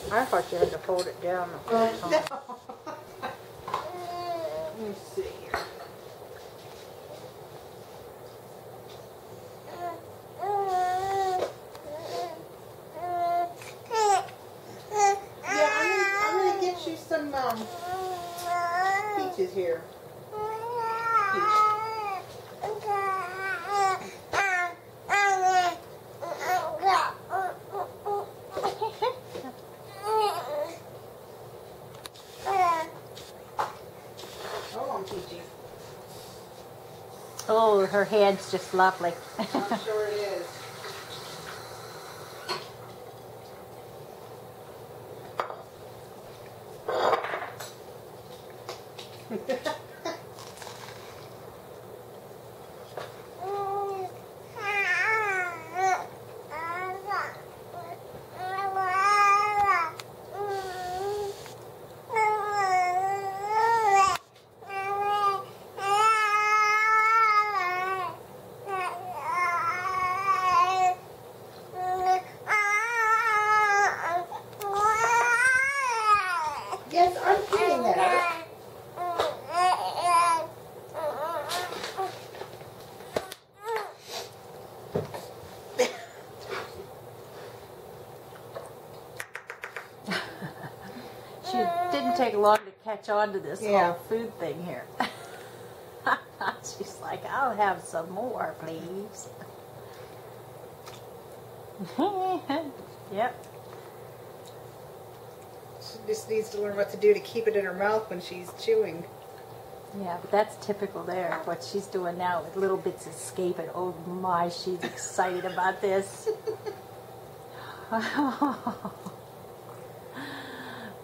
I thought you had to hold it down the whole time. No. Let me see here. Yeah, I'm gonna get you some peaches here. Oh, her hand's just lovely. I'm sure it is. Yes, I'm getting that. She didn't take long to catch on to this Yeah. whole food thing here. She's like, I'll have some more, please. Yep. She just needs to learn what to do to keep it in her mouth when she's chewing. Yeah, but that's typical there. What she's doing now with little bits escaping. Oh my, she's excited about this.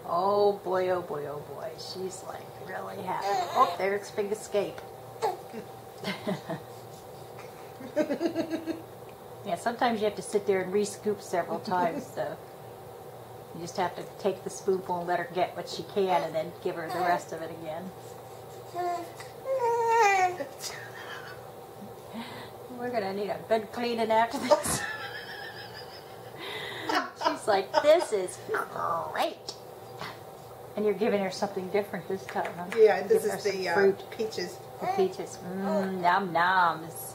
Oh boy, oh boy, oh boy. She's like really happy. Oh, there's big escape. Yeah, sometimes you have to sit there and re-scoop several times, so you just have to take the spoonful and let her get what she can and then give her the rest of it again. We're gonna need a good cleaning after this. She's like, this is great. And you're giving her something different this time, huh? Yeah, this Giving her is some the fruit. peaches. The peaches. Nom noms.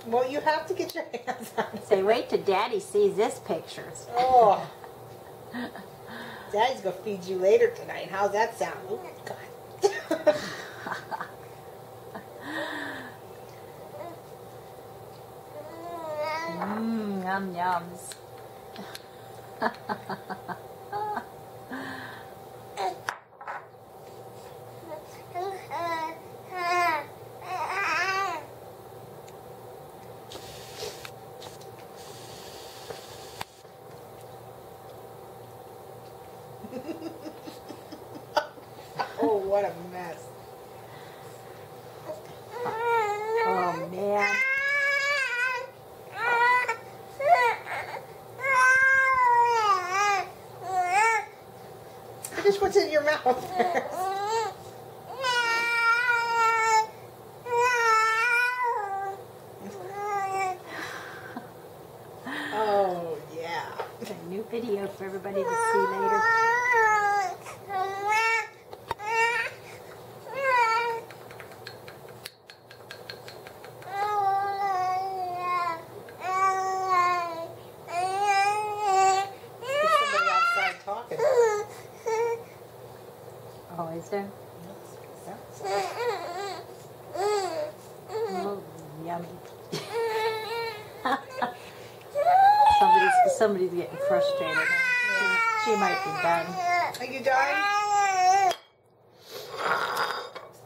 Well, you have to get your hands on it. Say, wait till Daddy sees this picture. Oh. Daddy's gonna feed you later tonight. How's that sound? Oh, God. Yum yums. Oh, what a mess. Oh man. Finish what's in your mouth. Oh, yeah. It's a new video for everybody to see later. There's somebody outside talking. Oh, is there? Oh, yummy. Somebody's getting frustrated. She might be done. Are you done?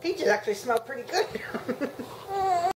Peaches actually smell pretty good.